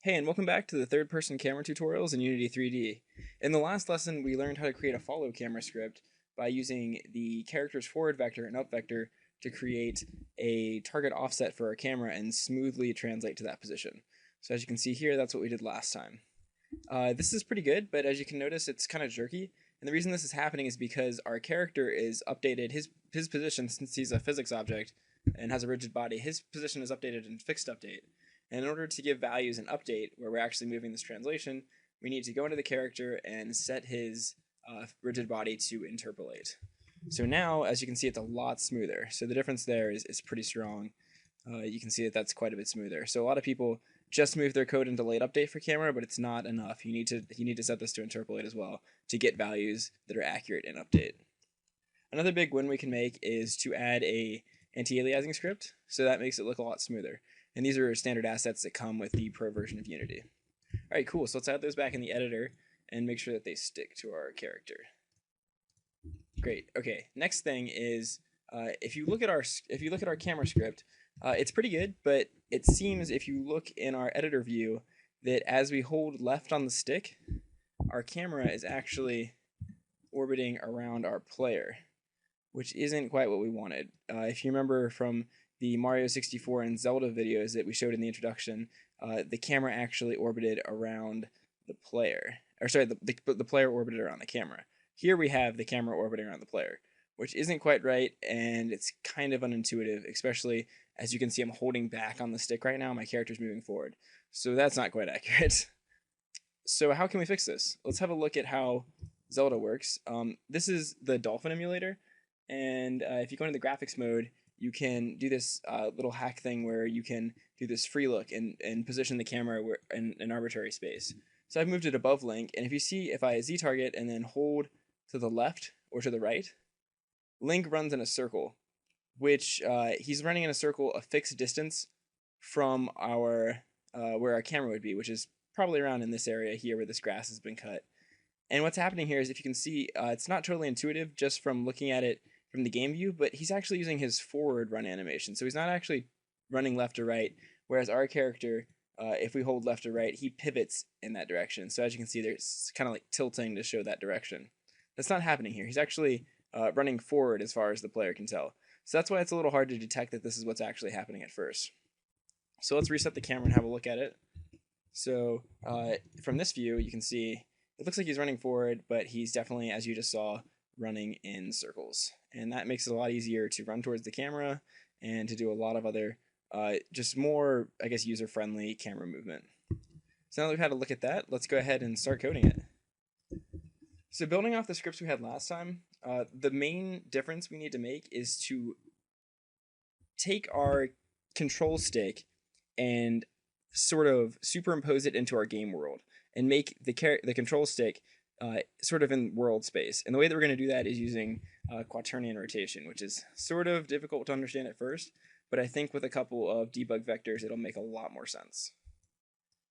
Hey, and welcome back to the third-person camera tutorials in Unity 3D. In the last lesson, we learned how to create a follow camera script by using the character's forward vector and up vector to create a target offset for our camera and smoothly translate to that position. So as you can see here, that's what we did last time. This is pretty good, but as you can notice, it's kind of jerky. And the reason this is happening is because our character is updated, his position, since he's a physics object and has a rigid body, his position is updated in fixed update. And in order to give values an update where we're actually moving this translation, we need to go into the character and set his rigid body to interpolate. So now, as you can see, it's a lot smoother. So the difference there is pretty strong. You can see that that's quite a bit smoother. So a lot of people just move their code into late update for camera, but it's not enough. You need to set this to interpolate as well to get values that are accurate in update. Another big win we can make is to add a anti-aliasing script, so that makes it look a lot smoother. And these are standard assets that come with the Pro version of Unity. All right, cool. So let's add those back in the editor and make sure that they stick to our character. Great. Okay. Next thing is if you look at our camera script, it's pretty good, but it seems if you look in our editor view that as we hold left on the stick, our camera is actually orbiting around our player, which isn't quite what we wanted. If you remember from the Mario 64 and Zelda videos that we showed in the introduction, the camera actually orbited around the player. Or sorry, the player orbited around the camera. Here we have the camera orbiting around the player, which isn't quite right, and it's kind of unintuitive, especially as you can see I'm holding back on the stick right now. My character's moving forward. So that's not quite accurate. So how can we fix this? Let's have a look at how Zelda works. This is the Dolphin emulator, and if you go into the graphics mode, you can do this little hack thing where you can do this free look and position the camera in an arbitrary space. So I've moved it above Link, and if you see, if I Z-target and then hold to the left or to the right, Link runs in a circle, which he's running in a circle a fixed distance from our where our camera would be, which is probably around in this area here where this grass has been cut. And what's happening here is, if you can see, it's not totally intuitive just from looking at it from the game view, but he's actually using his forward run animation. So he's not actually running left or right, whereas our character, if we hold left or right, he pivots in that direction. So as you can see, there's kind of like tilting to show that direction. That's not happening here. He's actually running forward as far as the player can tell. So that's why it's a little hard to detect that this is what's actually happening at first. So let's reset the camera and have a look at it. So from this view, you can see it looks like he's running forward, but he's definitely, as you just saw, running in circles. And that makes it a lot easier to run towards the camera and to do a lot of other, just more, I guess, user-friendly camera movement. So now that we've had a look at that, let's go ahead and start coding it. So building off the scripts we had last time, the main difference we need to make is to take our control stick and sort of superimpose it into our game world and make the control stick sort of in world space. And the way that we're going to do that is using quaternion rotation, which is sort of difficult to understand at first, but I think with a couple of debug vectors, it'll make a lot more sense.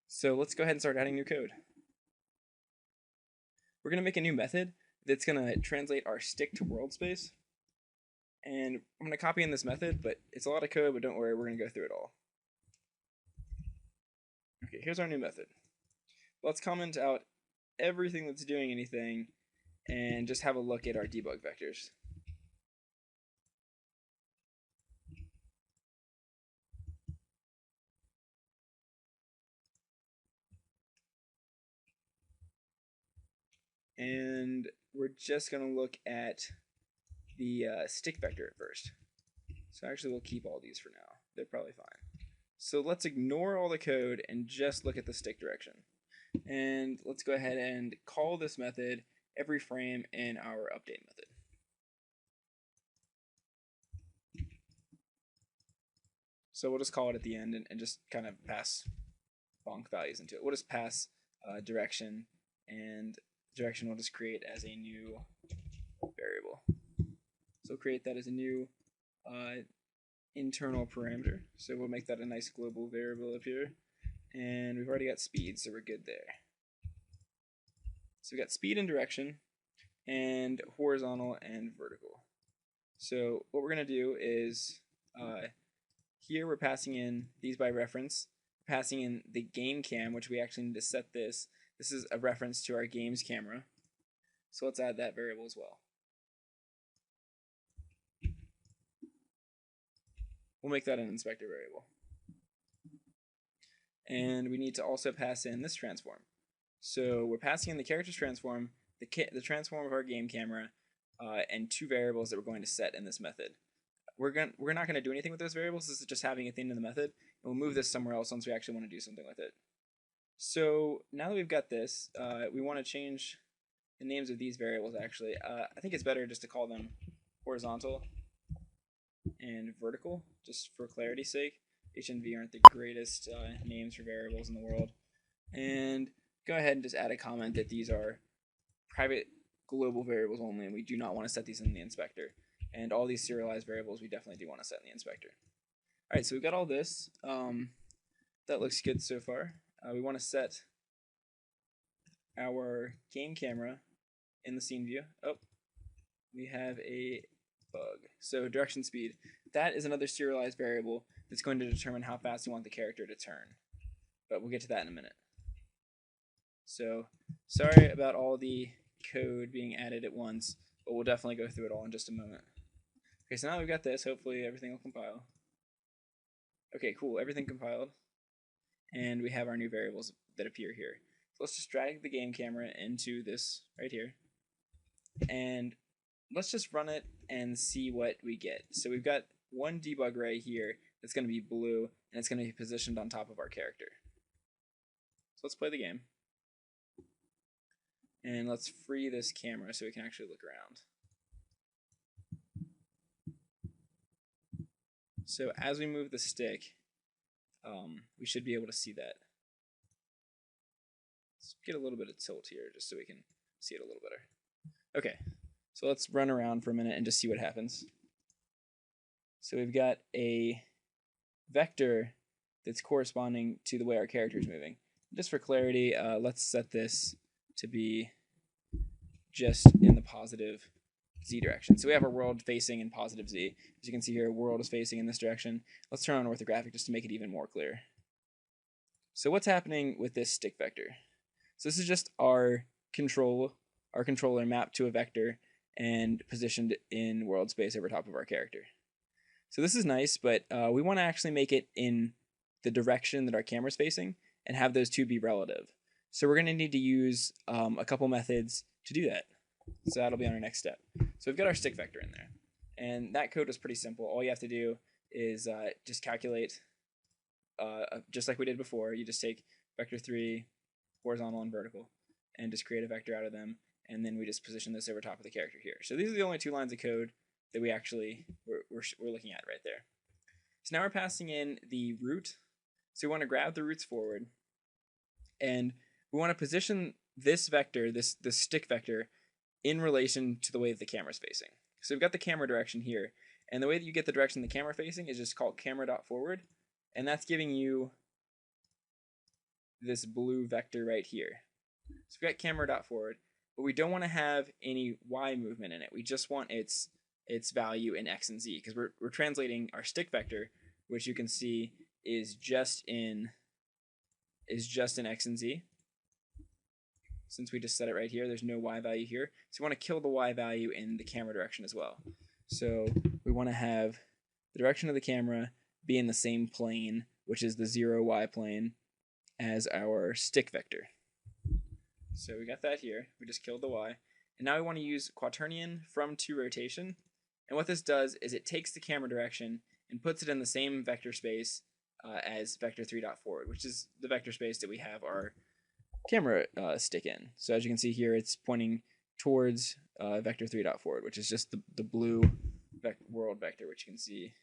So let's go ahead and start adding new code. We're going to make a new method that's going to translate our stick to world space. And I'm going to copy in this method, but it's a lot of code, but don't worry, we're going to go through it all. Okay, here's our new method. Let's comment out everything that's doing anything and just have a look at our debug vectors. And we're just going to look at the stick vector at first. So actually we'll keep all these for now. They're probably fine. So let's ignore all the code and just look at the stick direction. And let's go ahead and call this method every frame in our update method. So we'll just call it at the end and just kind of pass bonk values into it. We'll just pass direction, and direction we'll just create as a new variable. So create that as a new internal parameter. So we'll make that a nice global variable up here. And we've already got speed, so we're good there. So we've got speed and direction, and horizontal and vertical. So what we're going to do is here we're passing in these by reference, passing in the game cam, which we actually need to set this. This is a reference to our games camera. So let's add that variable as well. We'll make that an inspector variable. And we need to also pass in this transform. So we're passing in the character's transform, the transform of our game camera, and two variables that we're going to set in this method. We're not going to do anything with those variables. This is just having a thing in the method, and we'll move this somewhere else once we actually want to do something with it. So now that we've got this, we want to change the names of these variables. Actually, I think it's better just to call them horizontal and vertical, just for clarity's sake. H and V aren't the greatest names for variables in the world. And go ahead and just add a comment that these are private global variables only, and we do not want to set these in the inspector. And all these serialized variables we definitely do want to set in the inspector. All right, so we've got all this. That looks good so far. We want to set our game camera in the scene view. Oh, we have a bug. So direction speed. That is another serialized variable that's going to determine how fast we want the character to turn. But we'll get to that in a minute. So sorry about all the code being added at once, but we'll definitely go through it all in just a moment. Okay, so now we've got this. Hopefully everything will compile. Okay, cool. Everything compiled. And we have our new variables that appear here. So let's just drag the game camera into this right here. And let's just run it and see what we get. So we've got one debug ray here that's going to be blue, and it's going to be positioned on top of our character. So let's play the game. And let's free this camera so we can actually look around. So as we move the stick, we should be able to see that. Let's get a little bit of tilt here just so we can see it a little better. Okay, so let's run around for a minute and just see what happens. So we've got a vector that's corresponding to the way our character is moving. Just for clarity, let's set this to be just in the positive z direction. So we have our world facing in positive z. As you can see here, world is facing in this direction. Let's turn on orthographic just to make it even more clear. So what's happening with this stick vector? So this is just our controller mapped to a vector and positioned in world space over top of our character. So this is nice, but we want to actually make it in the direction that our camera's facing and have those two be relative. So we're going to need to use a couple methods to do that. So that'll be on our next step. So we've got our stick vector in there. And that code was pretty simple. All you have to do is just calculate, just like we did before. You just take vector 3, horizontal and vertical, and just create a vector out of them. And then we just position this over top of the character here. So these are the only two lines of code that we actually we're looking at right there. So now we're passing in the root. So we want to grab the roots forward, and we want to position this vector, this stick vector, in relation to the way that the camera's facing. So we've got the camera direction here, and the way that you get the direction the camera facing is just called camera.forward, and that's giving you this blue vector right here. So we've got camera.forward, but we don't want to have any y movement in it. We just want its value in x and z, because we're translating our stick vector, which you can see is just in x and z. Since we just set it right here, there's no y value here. So we want to kill the y value in the camera direction as well. So we want to have the direction of the camera be in the same plane, which is the 0y plane, as our stick vector. So we got that here. We just killed the y. And now we want to use quaternion from to rotation. And what this does is it takes the camera direction and puts it in the same vector space as vector 3.forward, which is the vector space that we have our camera stick in. So as you can see here, it's pointing towards vector 3.forward, which is just the blue world vector, which you can see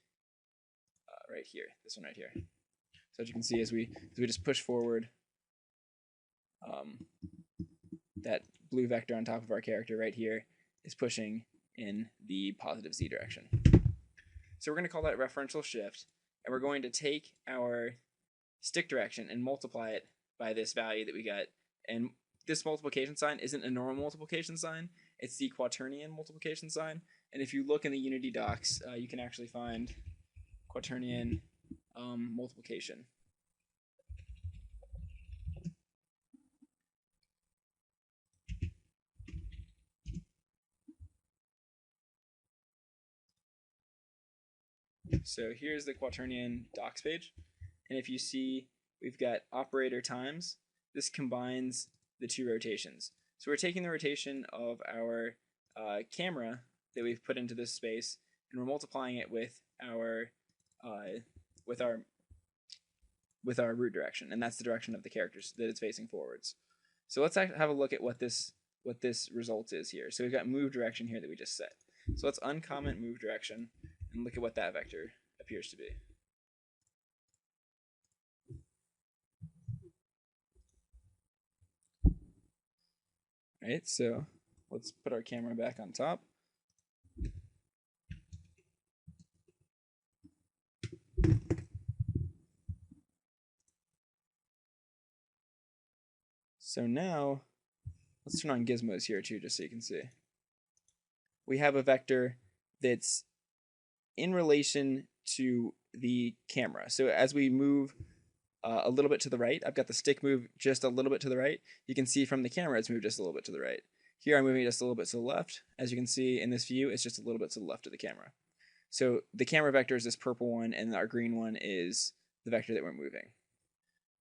right here, this one right here. So as you can see, as we just push forward, that blue vector on top of our character right here is pushing in the positive z direction. So we're going to call that referential shift, and we're going to take our stick direction and multiply it by this value that we got. And this multiplication sign isn't a normal multiplication sign, it's the quaternion multiplication sign. And if you look in the Unity docs, you can actually find quaternion multiplication. So here's the quaternion docs page. And if you see, we've got operator times. This combines the two rotations. So we're taking the rotation of our camera that we've put into this space, and we're multiplying it with our uh, with our root direction, and that's the direction of the characters that it's facing forwards. So let's have a look at what this result is here. So we've got move direction here that we just set. So let's uncomment move direction and look at what that vector appears to be. Right, so let's put our camera back on top. So now, let's turn on gizmos here too, just so you can see. We have a vector that's in relation to the camera. So as we move a little bit to the right, I've got the stick move just a little bit to the right. You can see from the camera it's moved just a little bit to the right. Here I'm moving just a little bit to the left. As you can see in this view, it's just a little bit to the left of the camera. So the camera vector is this purple one, and our green one is the vector that we're moving.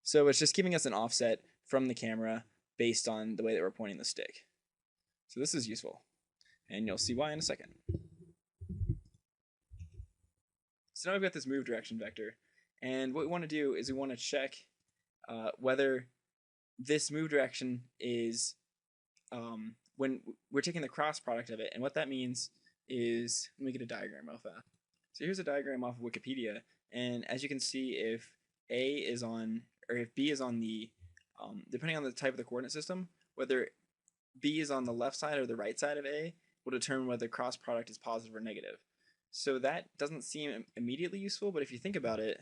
So it's just giving us an offset from the camera based on the way that we're pointing the stick. So this is useful, and you'll see why in a second. So now we've got this move direction vector, and what we want to do is we want to check whether this move direction is when we're taking the cross product of it, and what that means is, let me get a diagram off that. So here's a diagram off of Wikipedia, and as you can see, if A is on, or if B is on the, depending on the type of the coordinate system, whether B is on the left side or the right side of A will determine whether the cross product is positive or negative. So that doesn't seem immediately useful, but if you think about it,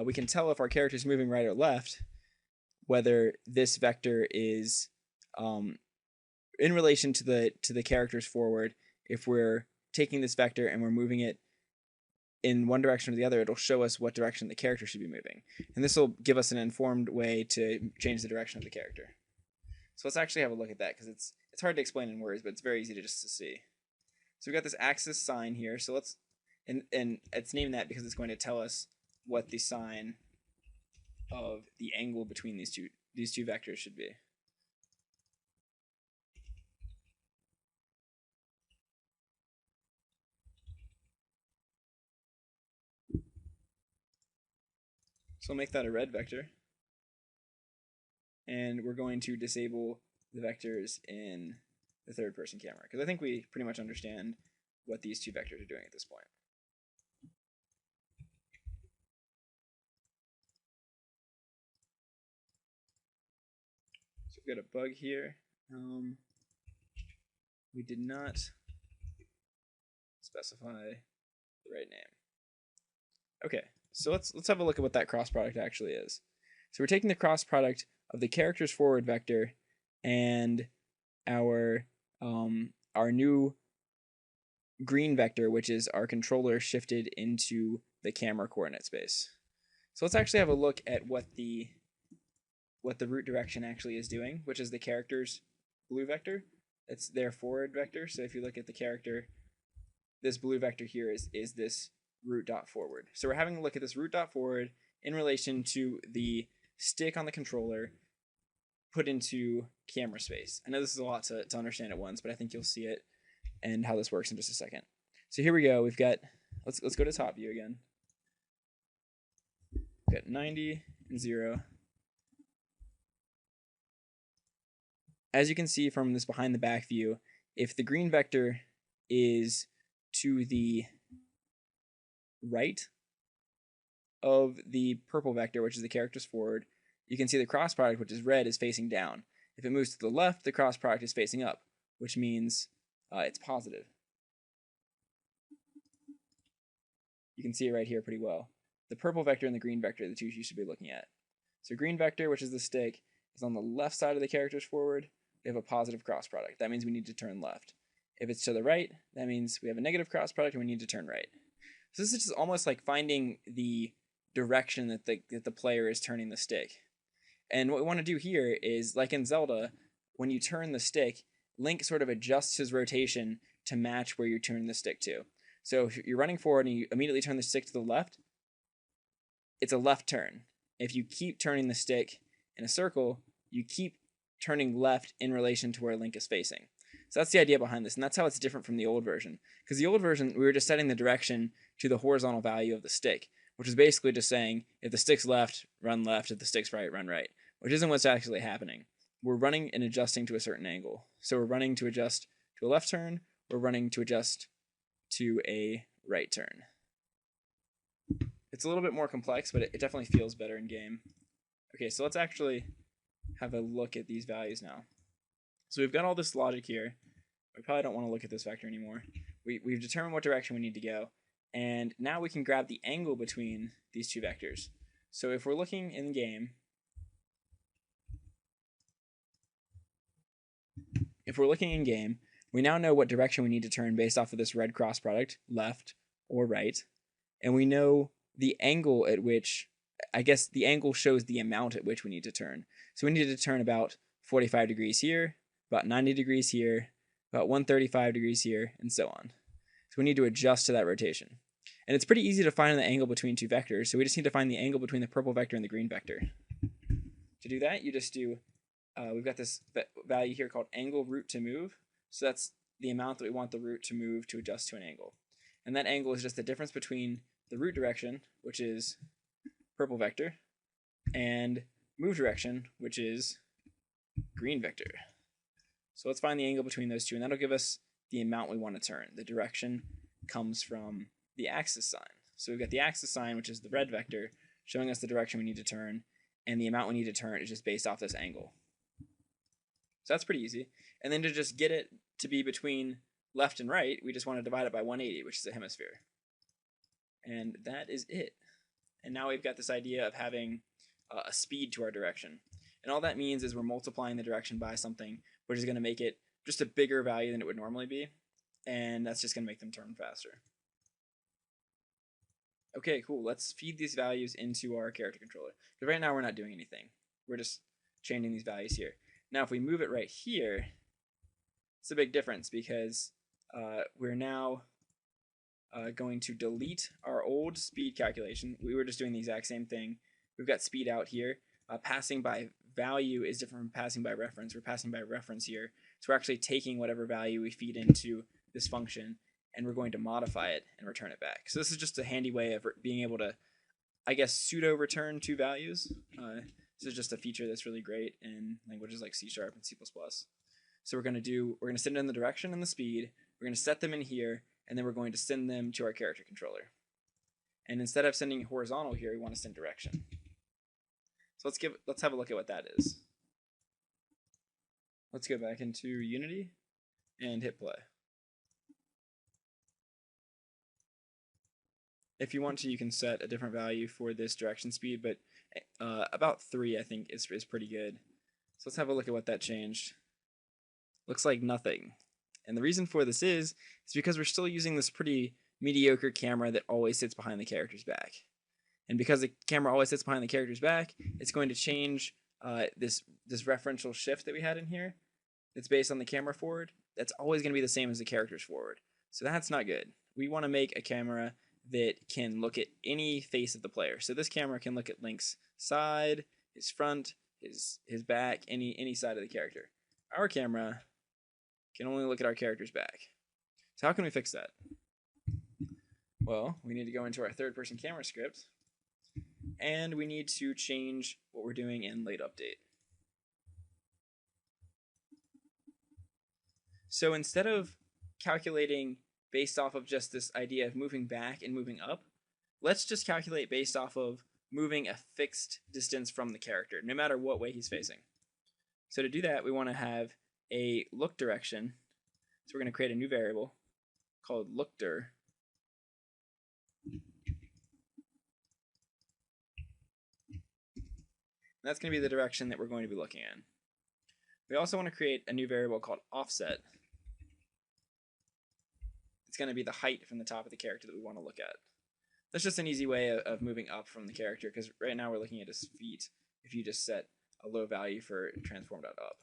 we can tell if our character is moving right or left, whether this vector is in relation to the characters forward. If we're taking this vector and we're moving it in one direction or the other, it'll show us what direction the character should be moving. And this will give us an informed way to change the direction of the character. So let's actually have a look at that, because it's hard to explain in words, but it's very easy to just to see. So we've got this axis sign here. So let's, and it's named that because it's going to tell us what the sign of the angle between these two vectors should be. So we'll make that a red vector. And we're going to disable the vectors in the third person camera, because I think we pretty much understand what these two vectors are doing at this point. So we've got a bug here. We did not specify the right name. Okay, so let's have a look at what that cross product actually is. So we're taking the cross product of the character's forward vector and our new green vector, which is our controller shifted into the camera coordinate space. So let's actually have a look at what the root direction actually is doing, which is the character's blue vector. It's their forward vector. So if you look at the character, this blue vector here is this root dot forward. So we're having a look at this root dot forward in relation to the stick on the controller put into camera space. I know this is a lot to understand at once, but I think you'll see it and how this works in just a second. So here we go. We've got, let's go to top view again. We've got 90 and 0. As you can see from this behind the back view, if the green vector is to the right of the purple vector, which is the character's forward, you can see the cross product, which is red, is facing down. If it moves to the left, the cross product is facing up, which means it's positive. You can see it right here pretty well. The purple vector and the green vector are the two you should be looking at. So green vector, which is the stick, is on the left side of the character's forward. We have a positive cross product. That means we need to turn left. If it's to the right, that means we have a negative cross product and we need to turn right. So this is just almost like finding the direction that the player is turning the stick. And what we want to do here is, like in Zelda, when you turn the stick, Link sort of adjusts his rotation to match where you're turning the stick to. So if you're running forward and you immediately turn the stick to the left, it's a left turn. If you keep turning the stick in a circle, you keep turning left in relation to where Link is facing. So that's the idea behind this, and that's how it's different from the old version. Because the old version, we were just setting the direction to the horizontal value of the stick, which is basically just saying, if the stick's left, run left. If the stick's right, run right, which isn't what's actually happening. We're running and adjusting to a certain angle. So we're running to adjust to a left turn, we're running to adjust to a right turn. It's a little bit more complex, but it definitely feels better in game. Okay, so let's actually have a look at these values now. So we've got all this logic here. We probably don't want to look at this vector anymore. We've determined what direction we need to go, and now we can grab the angle between these two vectors. So if we're looking in game, we now know what direction we need to turn based off of this red cross product, left or right, and we know the angle at which, I guess the angle shows the amount at which we need to turn. So we need to turn about 45 degrees here, about 90 degrees here, about 135 degrees here, and so on. So we need to adjust to that rotation. And it's pretty easy to find the angle between two vectors, so we just need to find the angle between the purple vector and the green vector. To do that, you just do, we've got this value here called angle root to move. So that's the amount that we want the root to move to adjust to an angle. And that angle is just the difference between the root direction, which is purple vector, and move direction, which is green vector. So let's find the angle between those two, and that'll give us the amount we want to turn. The direction comes from the axis sign. So we've got the axis sign, which is the red vector, showing us the direction we need to turn, and the amount we need to turn is just based off this angle. So that's pretty easy. And then to just get it to be between left and right, we just want to divide it by 180, which is a hemisphere. And that is it. And now we've got this idea of having a speed to our direction. And all that means is we're multiplying the direction by something, which is going to make it just a bigger value than it would normally be. And that's just going to make them turn faster. Okay, cool. Let's feed these values into our character controller. Because right now we're not doing anything. We're just changing these values here. Now if we move it right here, it's a big difference because we're now going to delete our old speed calculation. We were just doing the exact same thing. We've got speed out here. Passing by value is different from passing by reference. We're passing by reference here. So we're actually taking whatever value we feed into this function, and we're going to modify it and return it back. So this is just a handy way of being able to, I guess, pseudo return two values. This is just a feature that's really great in languages like C# and C++. So we're going to send in the direction and the speed. We're going to set them in here, and then we're going to send them to our character controller. And instead of sending horizontal here, we want to send direction. So let's have a look at what that is. Let's go back into Unity and hit play. If you want to, you can set a different value for this direction speed, but about 3 I think is pretty good. So let's have a look at what that changed. Looks like nothing. And the reason for this is because we're still using this pretty mediocre camera that always sits behind the character's back. And because the camera always sits behind the character's back, it's going to change this referential shift that we had in here. It's based on the camera forward. That's always going to be the same as the character's forward. So that's not good. We want to make a camera that can look at any face of the player. So this camera can look at Link's side, his front, his back, any side of the character. Our camera can only look at our character's back. So how can we fix that? Well, we need to go into our third-person camera script, and we need to change what we're doing in late update. So instead of calculating based off of just this idea of moving back and moving up, let's just calculate based off of moving a fixed distance from the character, no matter what way he's facing. So to do that, we want to have a look direction. So we're going to create a new variable called lookdir. And that's going to be the direction that we're going to be looking at. We also want to create a new variable called offset. It's going to be the height from the top of the character that we want to look at. That's just an easy way of moving up from the character, because right now we're looking at his feet if you just set a low value for transform.up.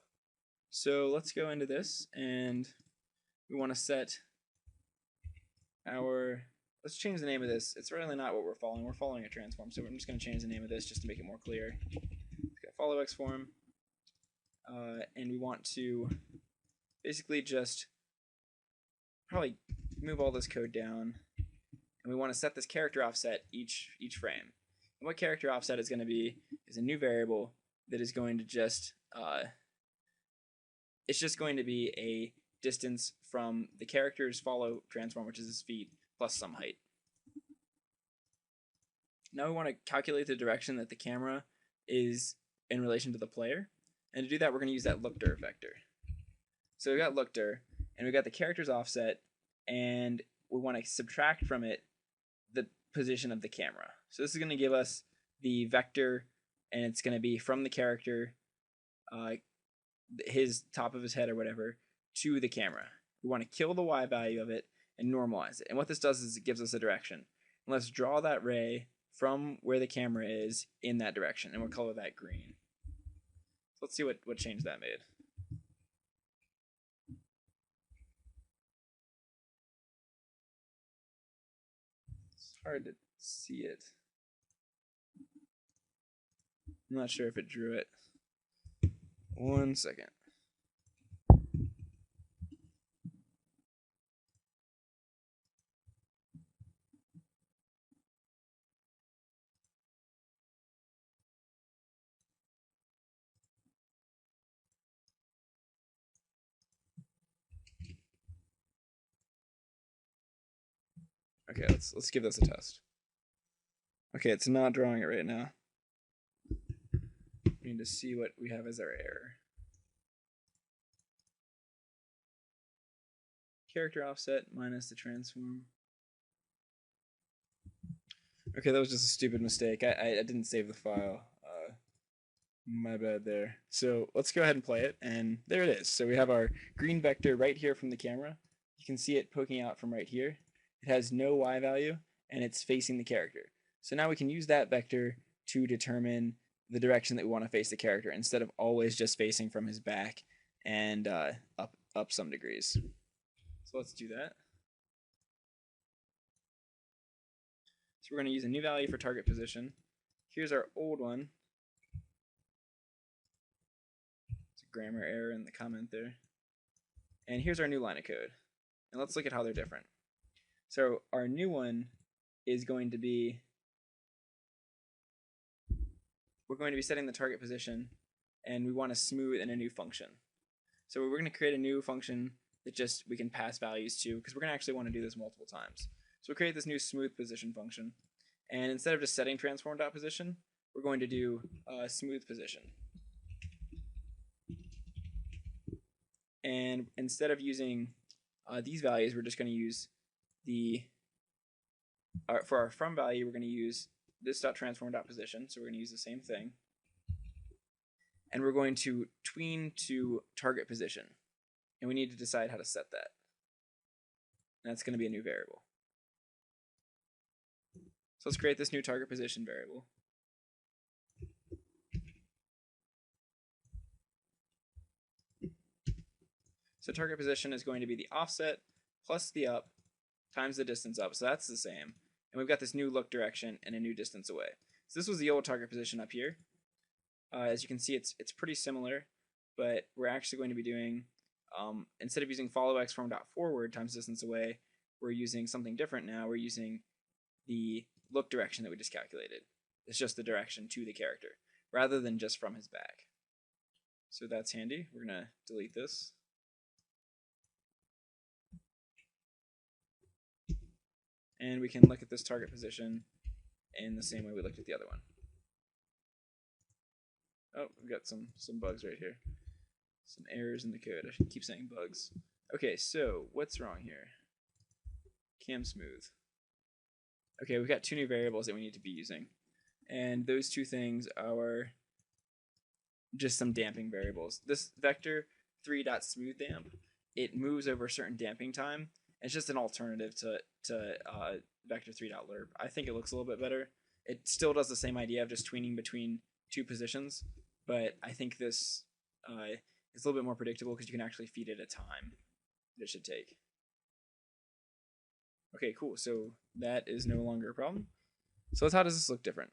So let's go into this, and we want to set our, let's change the name of this. It's really not what we're following. We're following a transform, so I'm just going to change the name of this just to make it more clear. Let's get follow X form, and we want to basically just probably move all this code down, and we want to set this character offset each frame. And what character offset is going to be is a new variable that is going to just it's just going to be a distance from the character's follow transform, which is his feet, plus some height. Now we want to calculate the direction that the camera is in relation to the player. And to do that, we're going to use that lookdir vector. So we've got lookdir, and we've got the character's offset, and we want to subtract from it the position of the camera. So this is going to give us the vector, and it's going to be from the character, his top of his head or whatever, to the camera. We want to kill the y value of it and normalize it. And what this does is it gives us a direction. And let's draw that ray from where the camera is in that direction, and we'll color that green. So let's see what change that made. It's hard to see it. I'm not sure if it drew it. 1 second. Okay, let's give this a test. Okay, it's not drawing it right now. We need to see what we have as our error. Character offset minus the transform. Okay, that was just a stupid mistake. I didn't save the file. My bad there. So let's go ahead and play it, and there it is. So we have our green vector right here from the camera. You can see it poking out from right here. It has no y value, and it's facing the character. So now we can use that vector to determine the direction that we want to face the character instead of always just facing from his back and up some degrees. So let's do that. So we're going to use a new value for target position. Here's our old one. It's a grammar error in the comment there. And here's our new line of code. And let's look at how they're different. So our new one is going to be, we're going to be setting the target position, and we want to smooth in a new function. So we're going to create a new function that just we can pass values to, because we're going to actually want to do this multiple times. So we'll create this new smooth position function, and instead of just setting transform.position, we're going to do smooth position. And instead of using these values, we're just going to use the, for our from value, we're going to use this.transform.position, so we're going to use the same thing. And we're going to tween to target position. And we need to decide how to set that. And that's going to be a new variable. So let's create this new target position variable. So target position is going to be the offset plus the up times the distance up. So that's the same. And we've got this new look direction and a new distance away. So this was the old target position up here. As you can see, it's pretty similar, but we're actually going to be doing, instead of using follow x form.forward times distance away, we're using something different now. We're using the look direction that we just calculated. It's just the direction to the character, rather than just from his back. So that's handy. We're going to delete this. And we can look at this target position in the same way we looked at the other one. Oh, we've got some bugs right here. Some errors in the code. I should keep saying bugs. Okay, so what's wrong here? Cam smooth. Okay, we've got two new variables that we need to be using. And those two things are just some damping variables. This vector 3.smoothDamp, it moves over a certain damping time. It's just an alternative to vector 3.lerp. I think it looks a little bit better. It still does the same idea of just tweening between two positions, but I think this is a little bit more predictable because you can actually feed it a time that it should take. Okay, cool. So that is no longer a problem. So how does this look different?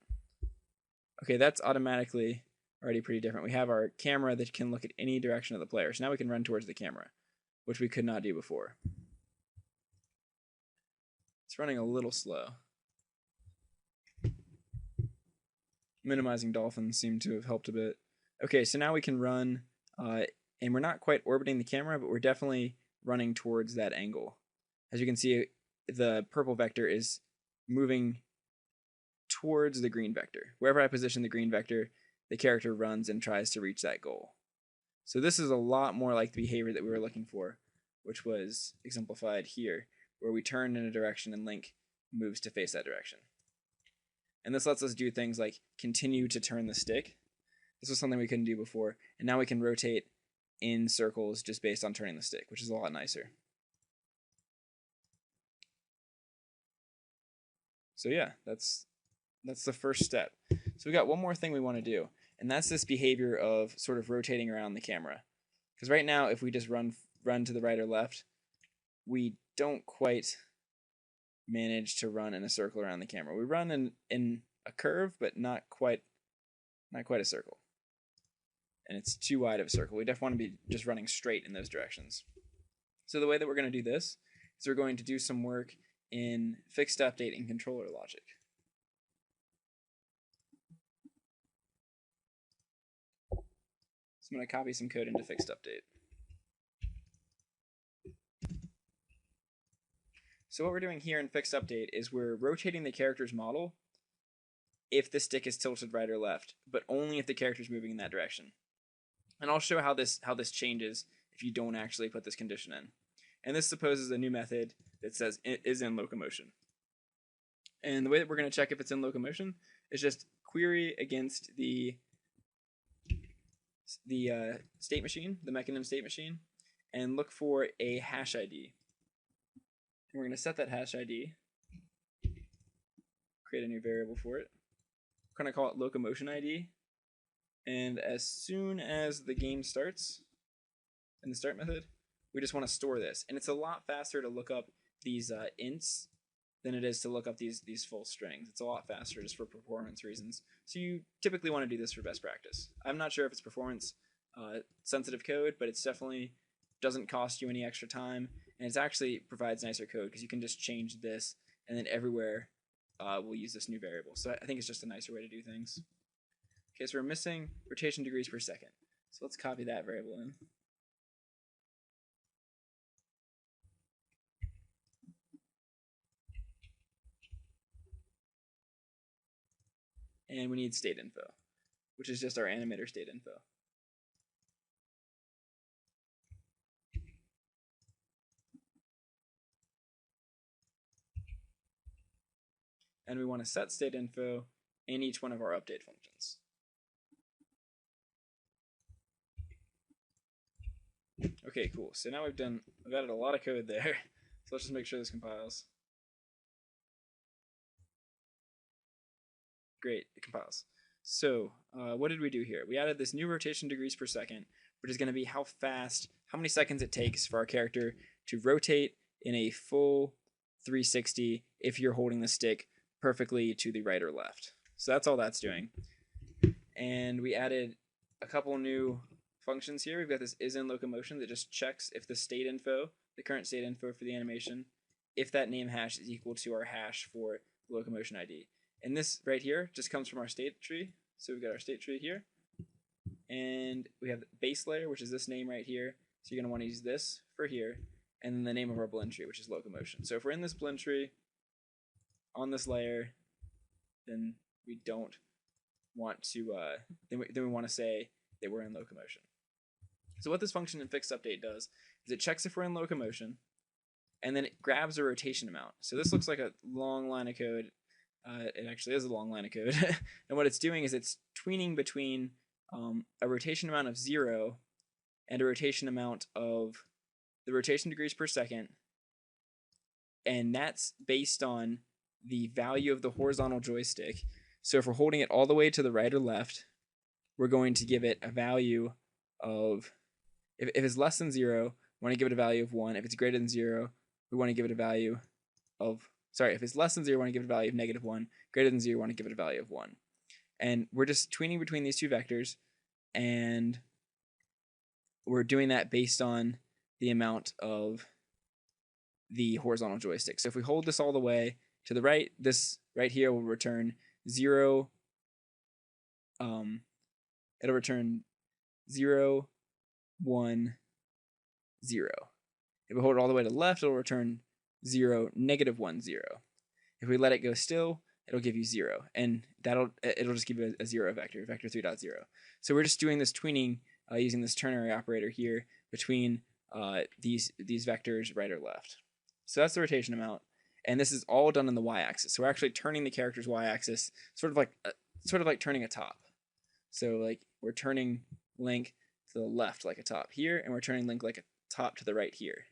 Okay, that's automatically already pretty different. We have our camera that can look at any direction of the player. So now we can run towards the camera, which we could not do before. It's running a little slow. Minimizing dolphins seem to have helped a bit. Okay, so now we can run, and we're not quite orbiting the camera, but we're definitely running towards that angle. As you can see, the purple vector is moving towards the green vector. Wherever I position the green vector, the character runs and tries to reach that goal. So this is a lot more like the behavior that we were looking for, which was exemplified here, where we turn in a direction and Link moves to face that direction. And this lets us do things like continue to turn the stick. This was something we couldn't do before, and now we can rotate in circles just based on turning the stick, which is a lot nicer. So yeah, that's the first step. So we got one more thing we want to do, and that's this behavior of sort of rotating around the camera. Because right now, if we just run to the right or left, we don't quite manage to run in a circle around the camera. We run in a curve, but not quite a circle. And it's too wide of a circle. We definitely want to be just running straight in those directions. So the way that we're going to do this is we're going to do some work in fixed update and controller logic. So I'm going to copy some code into fixed update. So what we're doing here in fixed update is we're rotating the character's model if the stick is tilted right or left, but only if the character is moving in that direction. And I'll show how this changes if you don't actually put this condition in. And this supposes a new method that says it is in locomotion. And the way that we're going to check if it's in locomotion is just query against the state machine, the mechanism state machine, and look for a hash ID. And we're going to set that hash ID, create a new variable for it. We're going to call it locomotion ID. And as soon as the game starts, in the start method, we just want to store this. And it's a lot faster to look up these ints than it is to look up these full strings. It's a lot faster just for performance reasons. So you typically want to do this for best practice. I'm not sure if it's performance sensitive code, but it's definitely doesn't cost you any extra time, and it actually provides nicer code because you can just change this, and then everywhere we'll use this new variable. So I think it's just a nicer way to do things. Okay, so we're missing rotation degrees per second. So let's copy that variable in. And we need state info, which is just our animator state info. And we want to set state info in each one of our update functions. Okay, cool. So now we've added a lot of code there. So let's just make sure this compiles. Great, it compiles. So what did we do here? We added this new rotation degrees per second, which is going to be how many seconds it takes for our character to rotate in a full 360 if you're holding the stick perfectly to the right or left. So that's all that's doing. And we added a couple new functions here. We've got this is in locomotion that just checks if the state info, the current state info for the animation, if that name hash is equal to our hash for the locomotion ID. And this right here just comes from our state tree. So we've got our state tree here. And we have the base layer, which is this name right here. So you're going to want to use this for here. And then the name of our blend tree, which is locomotion. So if we're in this blend tree on this layer, then we don't want to, then we want to say that we're in locomotion. So what this function in fixed update does is it checks if we're in locomotion, and then it grabs a rotation amount. So this looks like a long line of code. It actually is a long line of code. And what it's doing is it's tweening between a rotation amount of 0 and a rotation amount of the rotation degrees per second. And that's based on the value of the horizontal joystick. So if we're holding it all the way to the right or left, we're going to give it a value of, if it's less than 0, we want to give it a value of 1. If it's greater than 0, we want to give it a value of, sorry, if it's less than 0, you want to give it a value of -1, greater than 0, you want to give it a value of 1. And we're just tweening between these two vectors, and we're doing that based on the amount of the horizontal joystick. So if we hold this all the way to the right, this right here will return 0. It'll return 0, 1, 0. If we hold it all the way to the left, it'll return 0, -1, 0. If we let it go still, it'll give you 0, and it'll just give you a 0 vector, vector 3.0. So we're just doing this tweening using this ternary operator here between these vectors right or left. So that's the rotation amount, and this is all done on the y-axis. So we're actually turning the character's y-axis, sort of like turning a top. So like we're turning Link to the left like a top here, and we're turning Link like a top to the right here.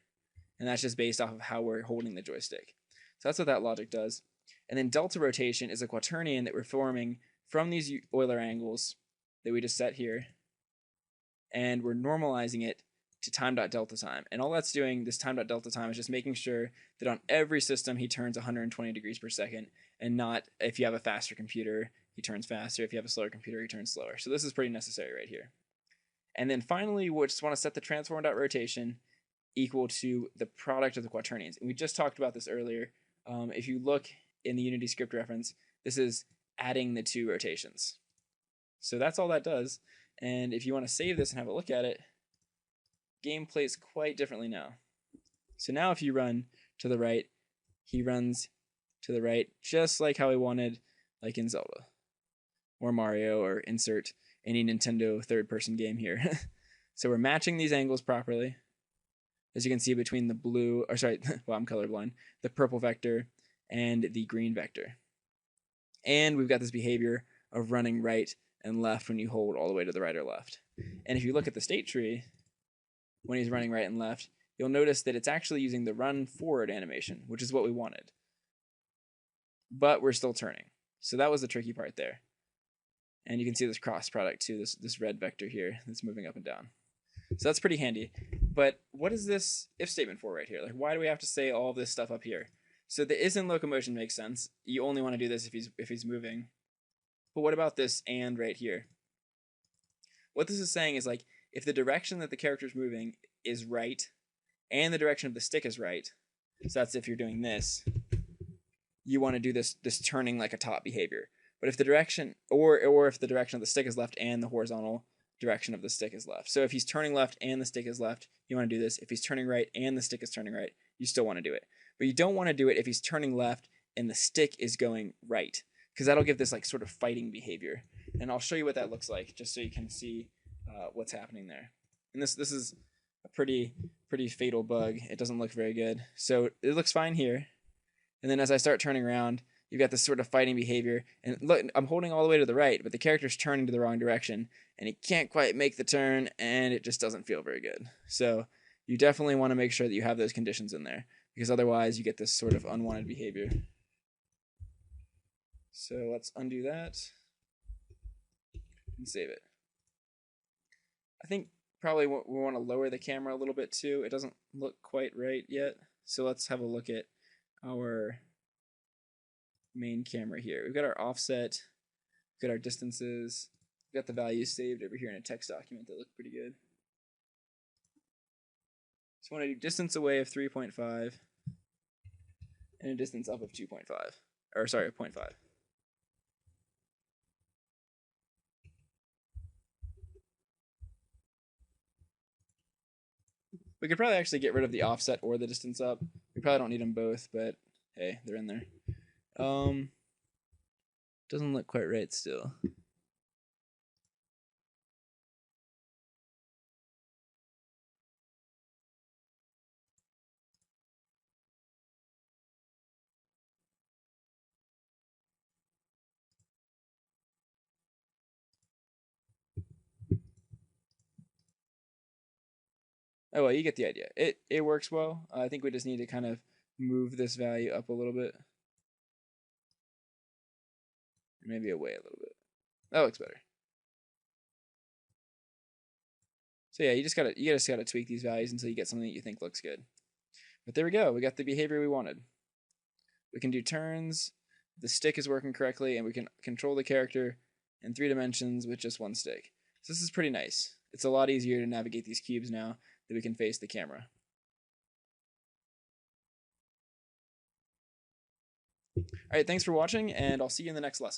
And that's just based off of how we're holding the joystick. So that's what that logic does. And then delta rotation is a quaternion that we're forming from these Euler angles that we just set here. And we're normalizing it to time.delta time. And all that's doing, this time.delta time, is just making sure that on every system he turns 120 degrees per second, and not if you have a faster computer, he turns faster. If you have a slower computer, he turns slower. So this is pretty necessary right here. And then finally, we just want to set the transform.rotation equal to the product of the quaternions. And we just talked about this earlier. If you look in the Unity script reference, this is adding the two rotations. So that's all that does. And if you want to save this and have a look at it, game plays quite differently now. So now if you run to the right, he runs to the right just like how we wanted, like in Zelda or Mario, or insert any Nintendo third-person game here. So we're matching these angles properly, as you can see, between the blue, or sorry, well, I'm colorblind, the purple vector and the green vector. And we've got this behavior of running right and left when you hold all the way to the right or left. And if you look at the state tree, when he's running right and left, you'll notice that it's actually using the run forward animation, which is what we wanted. But we're still turning. So that was the tricky part there. And you can see this cross product too, this red vector here that's moving up and down. So that's pretty handy. But what is this if statement for right here? Like, why do we have to say all this stuff up here? So the is in locomotion makes sense. You only want to do this if he's moving. But what about this and right here? What this is saying is, like, if the direction that the character is moving is right and the direction of the stick is right, so that's if you're doing this, you want to do this turning like a top behavior. But if the direction, or if the direction of the stick is left and the horizontal direction of the stick is left. So if he's turning left and the stick is left, you want to do this. If he's turning right and the stick is turning right, you still want to do it. But you don't want to do it if he's turning left and the stick is going right, because that'll give this like sort of fighting behavior. And I'll show you what that looks like, just so you can see what's happening there. And this is a pretty fatal bug. It doesn't look very good. So it looks fine here. And then as I start turning around, you've got this sort of fighting behavior. And look, I'm holding all the way to the right, but the character's turning to the wrong direction, and he can't quite make the turn, and it just doesn't feel very good. So you definitely want to make sure that you have those conditions in there, because otherwise you get this sort of unwanted behavior. So let's undo that and save it. I think probably we want to lower the camera a little bit too. It doesn't look quite right yet. So let's have a look at our main camera here. We've got our offset, we've got our distances, we've got the values saved over here in a text document that look pretty good. So I want to do distance away of 3.5 and a distance up of 2.5, or sorry, 0.5. We could probably actually get rid of the offset or the distance up. We probably don't need them both, but hey, they're in there. Doesn't look quite right still. Oh well, you get the idea. It works well. I think we just need to kind of move this value up a little bit. Maybe away a little bit. That looks better. So yeah, you just gotta tweak these values until you get something that you think looks good. But there we go. We got the behavior we wanted. We can do turns, the stick is working correctly, and we can control the character in 3 dimensions with just one stick. So this is pretty nice. It's a lot easier to navigate these cubes now that we can face the camera. All right, thanks for watching, and I'll see you in the next lesson.